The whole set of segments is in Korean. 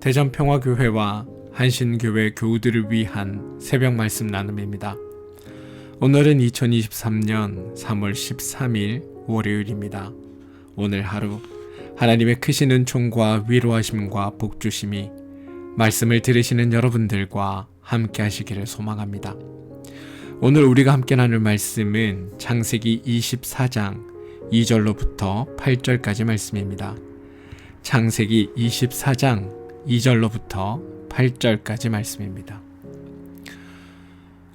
대전평화교회와 한신교회 교우들을 위한 새벽 말씀 나눔입니다. 오늘은 2023년 3월 13일 월요일입니다. 오늘 하루 하나님의 크신 은총과 위로하심과 복주심이 말씀을 들으시는 여러분들과 함께 하시기를 소망합니다. 오늘 우리가 함께 나눌 말씀은 창세기 24장 2절로부터 8절까지 말씀입니다. 창세기 24장 2절로부터 8절까지 말씀입니다.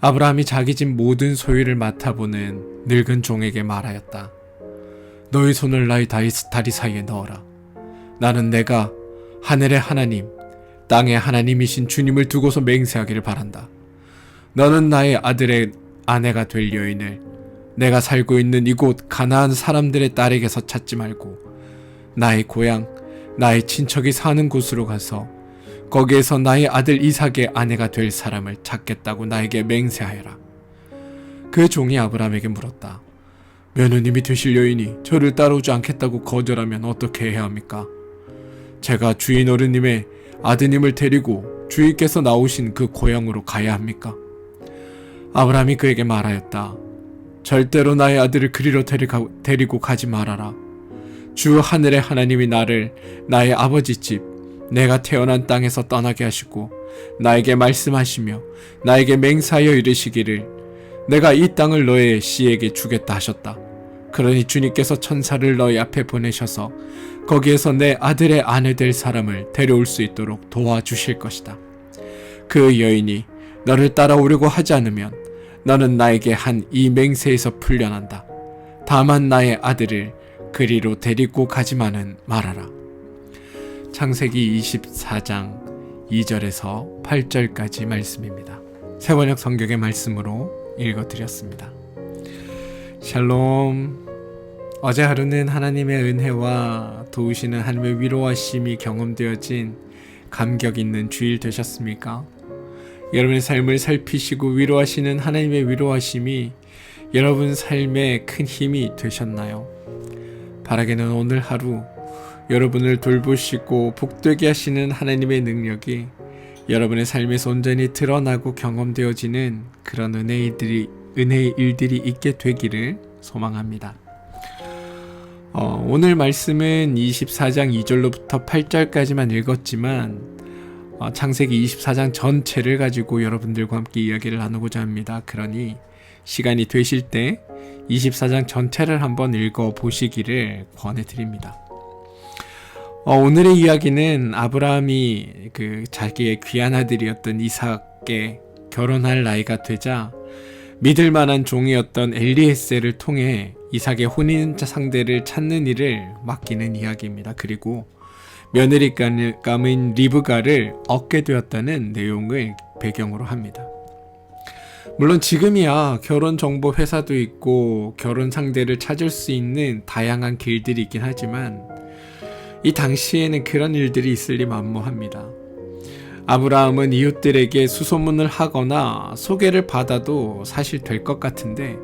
아브라함이 자기 집 모든 소유를 맡아보는 늙은 종에게 말하였다. 너의 손을 나의 다리 사이에 넣어라. 나는 내가 하늘의 하나님, 땅의 하나님이신 주님을 두고서 맹세하기를 바란다. 너는 나의 아들의 아내가 될 여인을 내가 살고 있는 이곳 가나안 사람들의 딸에게서 찾지 말고 나의 고향, 나의 친척이 사는 곳으로 가서 거기에서 나의 아들 이삭의 아내가 될 사람을 찾겠다고 나에게 맹세하여라. 그 종이 아브라함에게 물었다. 며느님이 되실 여인이 저를 따라오지 않겠다고 거절하면 어떻게 해야 합니까? 제가 주인 어른님의 아드님을 데리고 주인께서 나오신 그 고향으로 가야 합니까? 아브라함이 그에게 말하였다. 절대로 나의 아들을 그리로 데리고 가지 말아라. 주 하늘의 하나님이 나를 나의 아버지 집, 내가 태어난 땅에서 떠나게 하시고 나에게 말씀하시며 나에게 맹세하여 이르시기를 내가 이 땅을 너의 씨에게 주겠다 하셨다. 그러니 주님께서 천사를 너희 앞에 보내셔서 거기에서 내 아들의 아내 될 사람을 데려올 수 있도록 도와주실 것이다. 그 여인이 너를 따라오려고 하지 않으면 너는 나에게 한 이 맹세에서 풀려난다. 다만 나의 아들을 그리로 데리고 가지만은 말아라. 창세기 24장 2절에서 8절까지 말씀입니다. 새번역 성경의 말씀으로 읽어드렸습니다. 샬롬. 어제 하루는 하나님의 은혜와 도우시는 하나님의 위로하심이 경험되어진 감격 있는 주일 되셨습니까? 여러분의 삶을 살피시고 위로하시는 하나님의 위로하심이 여러분 삶에 큰 힘이 되셨나요? 바라기는 오늘 하루 여러분을 돌보시고 복되게 하시는 하나님의 능력이 여러분의 삶에서 온전히 드러나고 경험되어지는 그런 은혜의 일들이 있게 되기를 소망합니다. 오늘 말씀은 24장 2절로부터 8절까지만 읽었지만 창세기 24장 전체를 가지고 여러분들과 함께 이야기를 나누고자 합니다. 그러니 시간이 되실 때 24장 전체를 한번 읽어보시기를 권해드립니다. 오늘의 이야기는 아브라함이 자기의 귀한 아들이었던 이삭께 결혼할 나이가 되자 믿을 만한 종이었던 엘리에셀을 통해 이삭의 혼인 상대를 찾는 일을 맡기는 이야기입니다. 그리고 며느리감인 리브가를 얻게 되었다는 내용을 배경으로 합니다. 물론 지금이야 결혼 정보 회사도 있고 결혼 상대를 찾을 수 있는 다양한 길들이 있긴 하지만 이 당시에는 그런 일들이 있을 리 만무합니다. 아브라함은 이웃들에게 수소문을 하거나 소개를 받아도 사실 될 것 같은데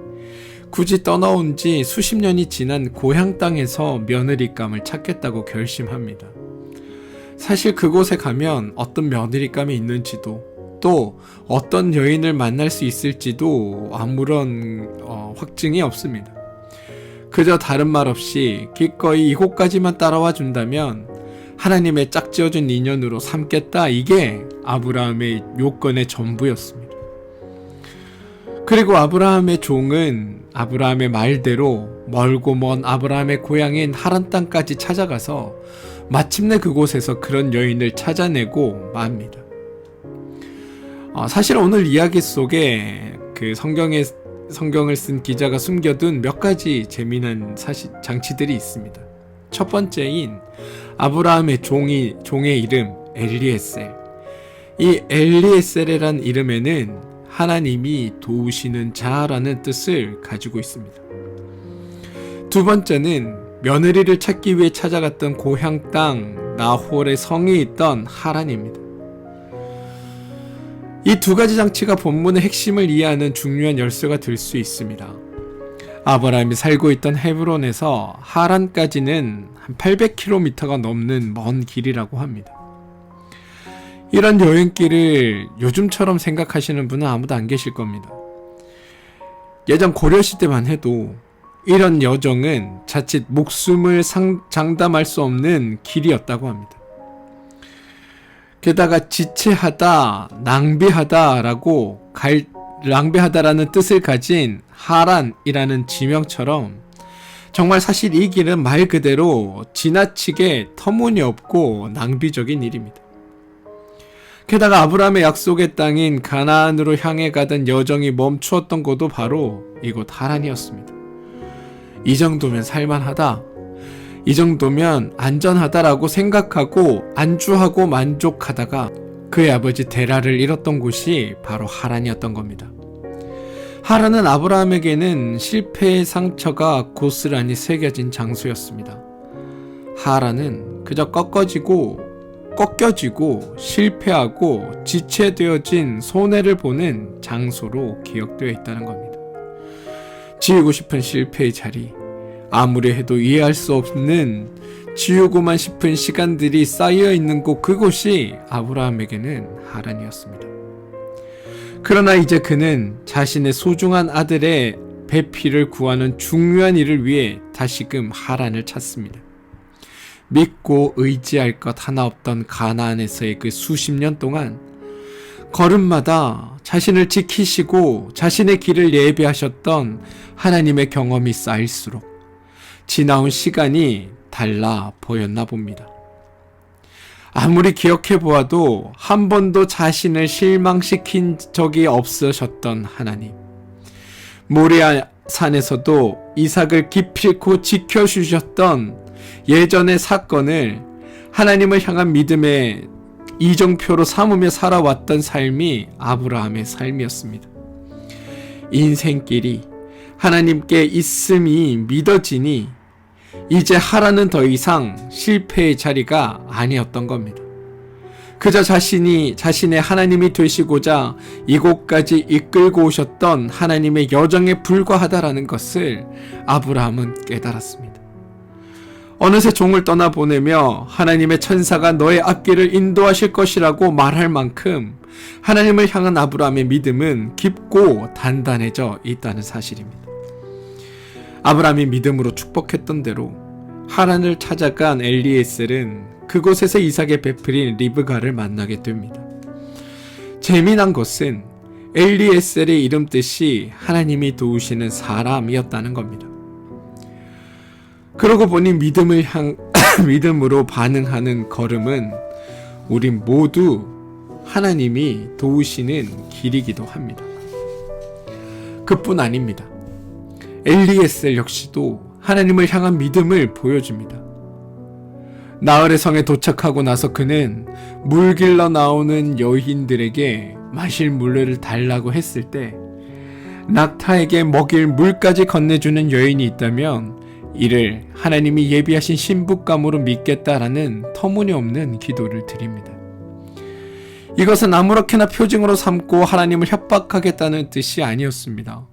굳이 떠나온 지 수십 년이 지난 고향 땅에서 며느리감을 찾겠다고 결심합니다. 사실 그곳에 가면 어떤 며느리감이 있는지도 또 어떤 여인을 만날 수 있을지도 아무런 확증이 없습니다. 그저 다른 말 없이 기꺼이 이곳까지만 따라와 준다면 하나님의 짝지어준 인연으로 삼겠다, 이게 아브라함의 요건의 전부였습니다. 그리고 아브라함의 종은 아브라함의 말대로 멀고 먼 아브라함의 고향인 하란 땅까지 찾아가서 마침내 그곳에서 그런 여인을 찾아내고 맙니다. 사실 오늘 이야기 속에 그 성경을 쓴 기자가 숨겨둔 몇 가지 재미난 장치들이 있습니다. 첫 번째인 아브라함의 종의 이름 엘리에셀. 이 엘리에셀이란 이름에는 하나님이 도우시는 자라는 뜻을 가지고 있습니다. 두 번째는 며느리를 찾기 위해 찾아갔던 고향 땅 나홀의 성에 있던 하란입니다. 이 두 가지 장치가 본문의 핵심을 이해하는 중요한 열쇠가 될 수 있습니다. 아브라함이 살고 있던 헤브론에서 하란까지는 한 800km가 넘는 먼 길이라고 합니다. 이런 여행길을 요즘처럼 생각하시는 분은 아무도 안 계실 겁니다. 예전 고려시대만 해도 이런 여정은 자칫 목숨을 장담할 수 없는 길이었다고 합니다. 게다가 지체하다, 낭비하다라는 뜻을 가진 하란이라는 지명처럼 정말 사실 이 길은 말 그대로 지나치게 터무니없고 낭비적인 일입니다. 게다가 아브라함의 약속의 땅인 가나안으로 향해 가던 여정이 멈추었던 곳도 바로 이곳 하란이었습니다. 이 정도면 살만하다, 이 정도면 안전하다라고 생각하고 안주하고 만족하다가 그의 아버지 데라를 잃었던 곳이 바로 하란이었던 겁니다. 하란은 아브라함에게는 실패의 상처가 고스란히 새겨진 장소였습니다. 하란은 그저 꺾여지고 실패하고 지체되어진 손해를 보는 장소로 기억되어 있다는 겁니다. 지우고 싶은 실패의 자리, 아무리 해도 이해할 수 없는 지우고만 싶은 시간들이 쌓여있는 그곳이 아브라함에게는 하란이었습니다. 그러나 이제 그는 자신의 소중한 아들의 배필을 구하는 중요한 일을 위해 다시금 하란을 찾습니다. 믿고 의지할 것 하나 없던 가나안에서의 그 수십 년 동안 걸음마다 자신을 지키시고 자신의 길을 예비하셨던 하나님의 경험이 쌓일수록 지나온 시간이 달라 보였나 봅니다. 아무리 기억해 보아도 한 번도 자신을 실망시킨 적이 없으셨던 하나님. 모리아 산에서도 이삭을 기필코 지켜주셨던 예전의 사건을 하나님을 향한 믿음의 이정표로 삼으며 살아왔던 삶이 아브라함의 삶이었습니다. 인생길이 하나님께 있음이 믿어지니 이제 하란은 더 이상 실패의 자리가 아니었던 겁니다. 그저 자신의 하나님이 되시고자 이곳까지 이끌고 오셨던 하나님의 여정에 불과하다라는 것을 아브라함은 깨달았습니다. 어느새 종을 떠나보내며 하나님의 천사가 너의 앞길을 인도하실 것이라고 말할 만큼 하나님을 향한 아브라함의 믿음은 깊고 단단해져 있다는 사실입니다. 아브라함이 믿음으로 축복했던 대로 하란을 찾아간 엘리에셀은 그곳에서 이삭의 베풀인 리브가를 만나게 됩니다. 재미난 것은 엘리에셀의 이름 뜻이 하나님이 도우시는 사람이었다는 겁니다. 그러고 보니 믿음으로 반응하는 걸음은 우리 모두 하나님이 도우시는 길이기도 합니다. 그뿐 아닙니다. 엘리에셀 역시도 하나님을 향한 믿음을 보여줍니다. 나흘의 성에 도착하고 나서 그는 물 길러 나오는 여인들에게 마실 물을 달라고 했을 때 낙타에게 먹일 물까지 건네주는 여인이 있다면 이를 하나님이 예비하신 신부감으로 믿겠다라는 터무니없는 기도를 드립니다. 이것은 아무렇게나 표징으로 삼고 하나님을 협박하겠다는 뜻이 아니었습니다.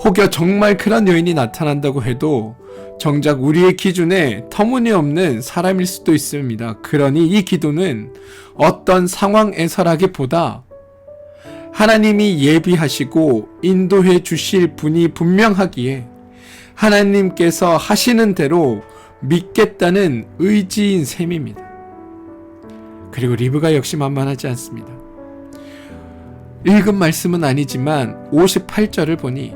혹여 정말 그런 여인이 나타난다고 해도 정작 우리의 기준에 터무니없는 사람일 수도 있습니다. 그러니 이 기도는 어떤 상황에서라기보다 하나님이 예비하시고 인도해 주실 분이 분명하기에 하나님께서 하시는 대로 믿겠다는 의지인 셈입니다. 그리고 리브가 역시 만만하지 않습니다. 읽은 말씀은 아니지만 58절을 보니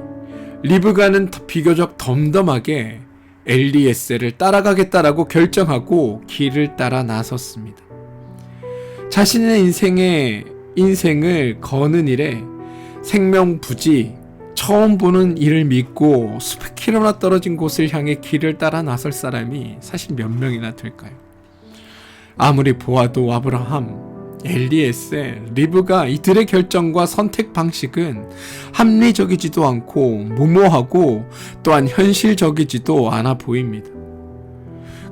리브가는 비교적 덤덤하게 엘리에셀을 따라가겠다라고 결정하고 길을 따라 나섰습니다. 자신의 인생을 거는 일에 생명부지 처음 보는 이를 믿고 수백 킬로나 떨어진 곳을 향해 길을 따라 나설 사람이 사실 몇 명이나 될까요? 아무리 보아도 아브라함, 엘리에셀, 리브가 이들의 결정과 선택 방식은 합리적이지도 않고 무모하고 또한 현실적이지도 않아 보입니다.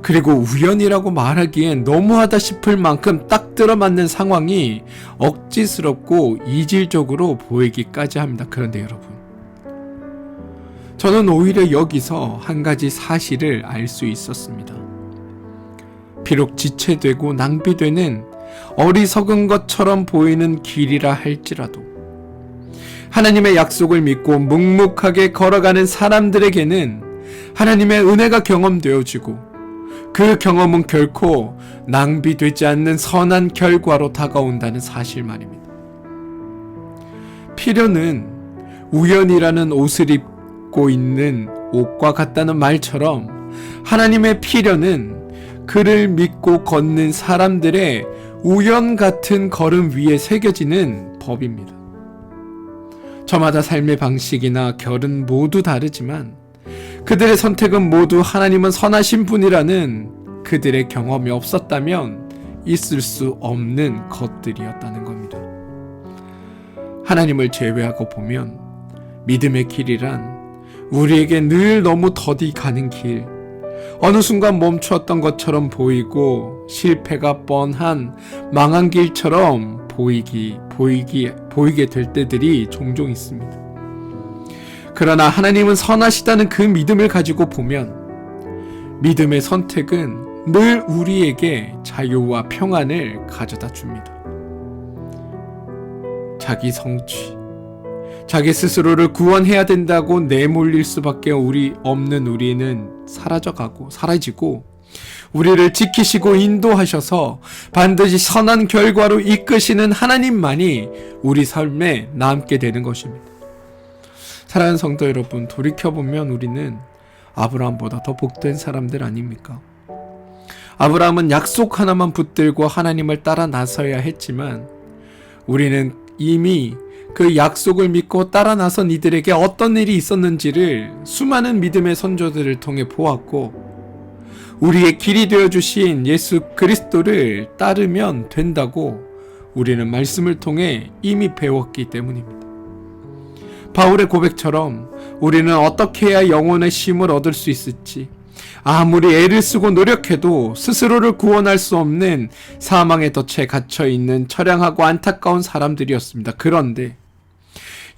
그리고 우연이라고 말하기엔 너무하다 싶을 만큼 딱 들어맞는 상황이 억지스럽고 이질적으로 보이기까지 합니다. 그런데 여러분, 저는 오히려 여기서 한 가지 사실을 알 수 있었습니다. 비록 지체되고 낭비되는 어리석은 것처럼 보이는 길이라 할지라도 하나님의 약속을 믿고 묵묵하게 걸어가는 사람들에게는 하나님의 은혜가 경험되어지고 그 경험은 결코 낭비되지 않는 선한 결과로 다가온다는 사실 말입니다. 필요는 우연이라는 옷을 입고 있는 옷과 같다는 말처럼 하나님의 필요는 그를 믿고 걷는 사람들의 우연 같은 걸음 위에 새겨지는 법입니다. 저마다 삶의 방식이나 결은 모두 다르지만 그들의 선택은 모두 하나님은 선하신 분이라는 그들의 경험이 없었다면 있을 수 없는 것들이었다는 겁니다. 하나님을 제외하고 보면 믿음의 길이란 우리에게 늘 너무 더디 가는 길, 어느 순간 멈추었던 것처럼 보이고 실패가 뻔한 망한 길처럼 보이게 될 때들이 종종 있습니다. 그러나 하나님은 선하시다는 그 믿음을 가지고 보면 믿음의 선택은 늘 우리에게 자유와 평안을 가져다 줍니다. 자기 성취, 자기 스스로를 구원해야 된다고 내몰릴 수밖에 없는 우리는 사라지고 우리를 지키시고 인도하셔서 반드시 선한 결과로 이끄시는 하나님만이 우리 삶에 남게 되는 것입니다. 사랑하는 성도 여러분, 돌이켜보면 우리는 아브라함보다 더 복된 사람들 아닙니까? 아브라함은 약속 하나만 붙들고 하나님을 따라 나서야 했지만 우리는 이미 그 약속을 믿고 따라 나선 이들에게 어떤 일이 있었는지를 수많은 믿음의 선조들을 통해 보았고 우리의 길이 되어주신 예수 그리스도를 따르면 된다고 우리는 말씀을 통해 이미 배웠기 때문입니다. 바울의 고백처럼 우리는 어떻게 해야 영혼의 쉼을 얻을 수 있을지 아무리 애를 쓰고 노력해도 스스로를 구원할 수 없는 사망의 덫에 갇혀있는 처량하고 안타까운 사람들이었습니다. 그런데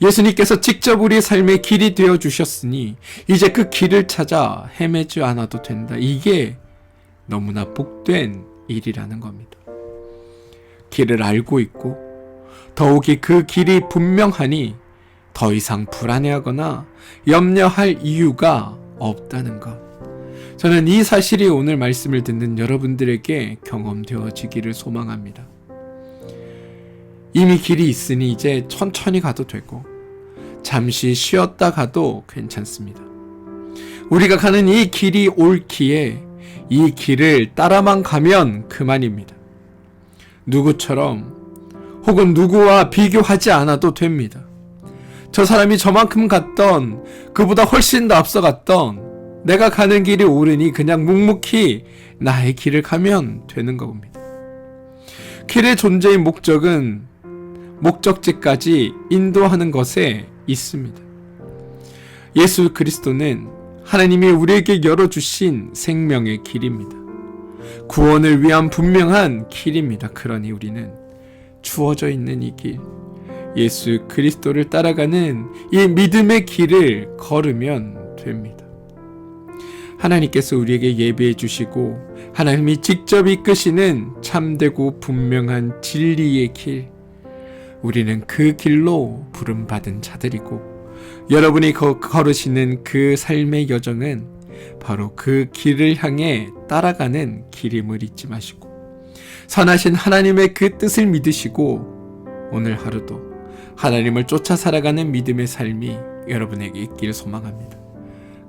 예수님께서 직접 우리의 삶의 길이 되어주셨으니 이제 그 길을 찾아 헤매지 않아도 된다. 이게 너무나 복된 일이라는 겁니다. 길을 알고 있고 더욱이 그 길이 분명하니 더 이상 불안해하거나 염려할 이유가 없다는 것. 저는 이 사실이 오늘 말씀을 듣는 여러분들에게 경험되어지기를 소망합니다. 이미 길이 있으니 이제 천천히 가도 되고 잠시 쉬었다 가도 괜찮습니다. 우리가 가는 이 길이 옳기에 이 길을 따라만 가면 그만입니다. 누구처럼 혹은 누구와 비교하지 않아도 됩니다. 저 사람이 저만큼 갔던, 그보다 훨씬 더 앞서갔던, 내가 가는 길이 옳으니 그냥 묵묵히 나의 길을 가면 되는 겁니다. 길의 존재의 목적은 목적지까지 인도하는 것에 있습니다. 예수 그리스도는 하나님이 우리에게 열어주신 생명의 길입니다. 구원을 위한 분명한 길입니다. 그러니 우리는 주어져 있는 이 길, 예수 그리스도를 따라가는 이 믿음의 길을 걸으면 됩니다. 하나님께서 우리에게 예비해 주시고 하나님이 직접 이끄시는 참되고 분명한 진리의 길, 우리는 그 길로 부름받은 자들이고 여러분이 걸으시는 그 삶의 여정은 바로 그 길을 향해 따라가는 길임을 잊지 마시고 선하신 하나님의 그 뜻을 믿으시고 오늘 하루도 하나님을 쫓아 살아가는 믿음의 삶이 여러분에게 있기를 소망합니다.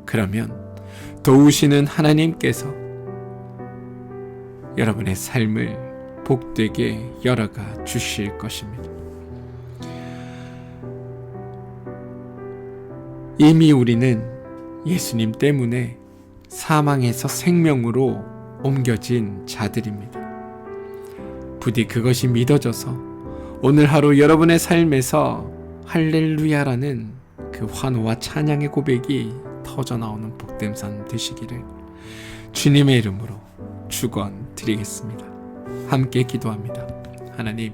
그러면 도우시는 하나님께서 여러분의 삶을 복되게 열어가 주실 것입니다. 이미 우리는 예수님 때문에 사망에서 생명으로 옮겨진 자들입니다. 부디 그것이 믿어져서 오늘 하루 여러분의 삶에서 할렐루야라는 그 환호와 찬양의 고백이 터져나오는 복된 삶 되시기를 주님의 이름으로 축원드리겠습니다. 함께 기도합니다. 하나님,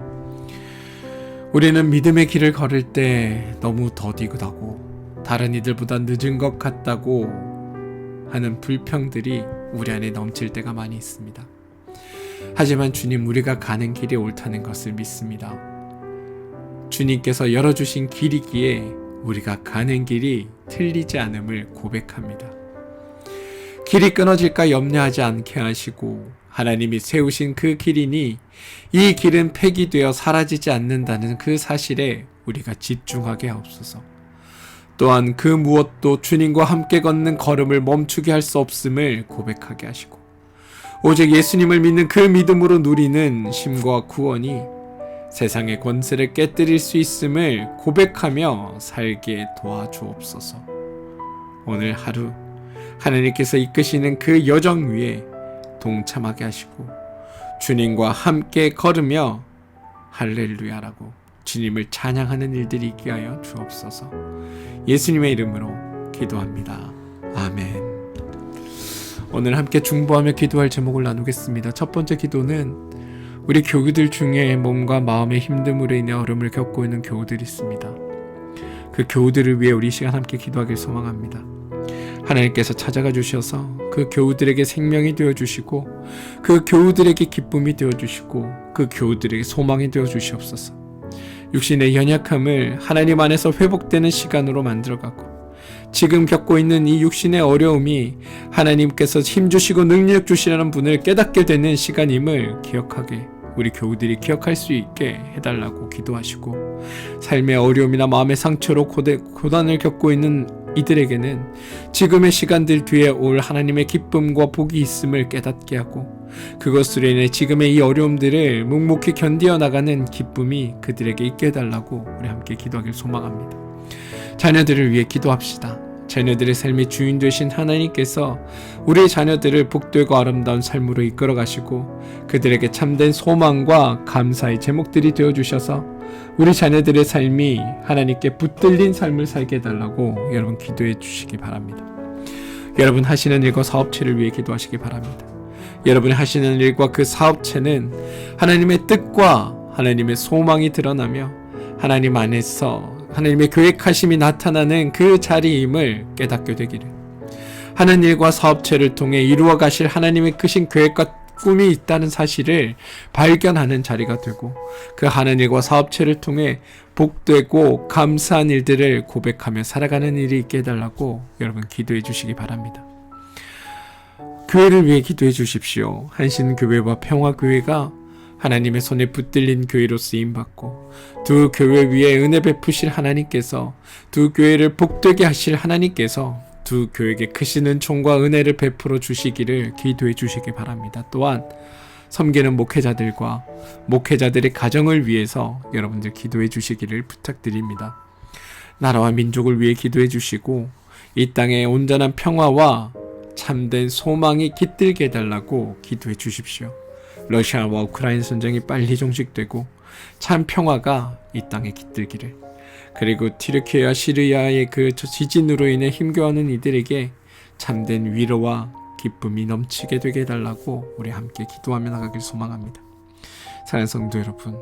우리는 믿음의 길을 걸을 때 너무 더디고다고 다른 이들보다 늦은 것 같다고 하는 불평들이 우리 안에 넘칠 때가 많이 있습니다. 하지만 주님, 우리가 가는 길이 옳다는 것을 믿습니다. 주님께서 열어주신 길이기에 우리가 가는 길이 틀리지 않음을 고백합니다. 길이 끊어질까 염려하지 않게 하시고 하나님이 세우신 그 길이니 이 길은 폐기되어 사라지지 않는다는 그 사실에 우리가 집중하게 하옵소서. 또한 그 무엇도 주님과 함께 걷는 걸음을 멈추게 할 수 없음을 고백하게 하시고 오직 예수님을 믿는 그 믿음으로 누리는 쉼과 구원이 세상의 권세를 깨뜨릴 수 있음을 고백하며 살게 도와주옵소서. 오늘 하루 하나님께서 이끄시는 그 여정 위에 동참하게 하시고 주님과 함께 걸으며 할렐루야라고 주님을 찬양하는 일들이 있게 하여 주옵소서. 예수님의 이름으로 기도합니다. 아멘. 오늘 함께 중보하며 기도할 제목을 나누겠습니다. 첫 번째 기도는 우리 교우들 중에 몸과 마음의 힘듦으로 인해 어려움을 겪고 있는 교우들이 있습니다. 그 교우들을 위해 우리 이 시간 함께 기도하길 소망합니다. 하나님께서 찾아가 주셔서 그 교우들에게 생명이 되어주시고 그 교우들에게 기쁨이 되어주시고 그 교우들에게 소망이 되어주시옵소서. 육신의 연약함을 하나님 안에서 회복되는 시간으로 만들어가고 지금 겪고 있는 이 육신의 어려움이 하나님께서 힘주시고 능력 주시라는 분을 깨닫게 되는 시간임을 기억하게 우리 교우들이 기억할 수 있게 해달라고 기도하시고 삶의 어려움이나 마음의 상처로 고단을 겪고 있는 이들에게는 지금의 시간들 뒤에 올 하나님의 기쁨과 복이 있음을 깨닫게 하고 그것으로 인해 지금의 이 어려움들을 묵묵히 견디어 나가는 기쁨이 그들에게 있게 해달라고 우리 함께 기도하길 소망합니다. 자녀들을 위해 기도합시다. 자녀들의 삶의 주인 되신 하나님께서 우리의 자녀들을 복되고 아름다운 삶으로 이끌어 가시고 그들에게 참된 소망과 감사의 제목들이 되어주셔서 우리 자녀들의 삶이 하나님께 붙들린 삶을 살게 해달라고 여러분 기도해 주시기 바랍니다. 여러분 하시는 일과 사업체를 위해 기도하시기 바랍니다. 여러분이 하시는 일과 그 사업체는 하나님의 뜻과 하나님의 소망이 드러나며 하나님 안에서 하나님의 계획하심이 나타나는 그 자리임을 깨닫게 되기를, 하는 일과 사업체를 통해 이루어 가실 하나님의 크신 계획과 꿈이 있다는 사실을 발견하는 자리가 되고 그 하는 일과 사업체를 통해 복되고 감사한 일들을 고백하며 살아가는 일이 있게 해달라고 여러분 기도해 주시기 바랍니다. 교회를 위해 기도해 주십시오. 한신교회와 평화교회가 하나님의 손에 붙들린 교회로 쓰임받고 두 교회 위에 은혜 베푸실 하나님께서 두 교회를 복되게 하실 하나님께서 두 교회에게 크신 은총과 은혜를 베풀어 주시기를 기도해 주시기 바랍니다. 또한 섬기는 목회자들과 목회자들의 가정을 위해서 여러분들 기도해 주시기를 부탁드립니다. 나라와 민족을 위해 기도해 주시고 이 땅에 온전한 평화와 참된 소망이 깃들게 해달라고 기도해 주십시오. 러시아와 우크라이나 전쟁이 빨리 종식되고 참 평화가 이 땅에 깃들기를, 그리고 튀르키예와 시리아의 그 지진으로 인해 힘겨워하는 이들에게 참된 위로와 기쁨이 넘치게 되게 해달라고 우리 함께 기도하며 나가길 소망합니다. 사랑하는 성도 여러분,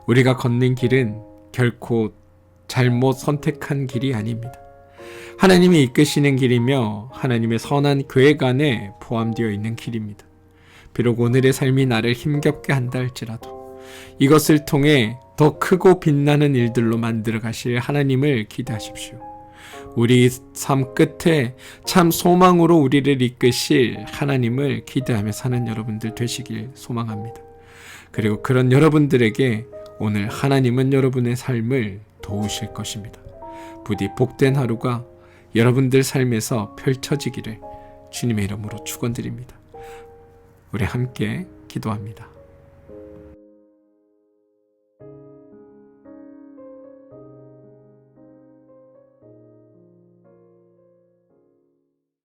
우리가 걷는 길은 결코 잘못 선택한 길이 아닙니다. 하나님이 이끄시는 길이며 하나님의 선한 계획 안에 포함되어 있는 길입니다. 비록 오늘의 삶이 나를 힘겹게 한다 할지라도 이것을 통해 더 크고 빛나는 일들로 만들어 가실 하나님을 기대하십시오. 우리 삶 끝에 참 소망으로 우리를 이끄실 하나님을 기대하며 사는 여러분들 되시길 소망합니다. 그리고 그런 여러분들에게 오늘 하나님은 여러분의 삶을 도우실 것입니다. 부디 복된 하루가 여러분들 삶에서 펼쳐지기를 주님의 이름으로 축원드립니다. 우리 함께 기도합니다.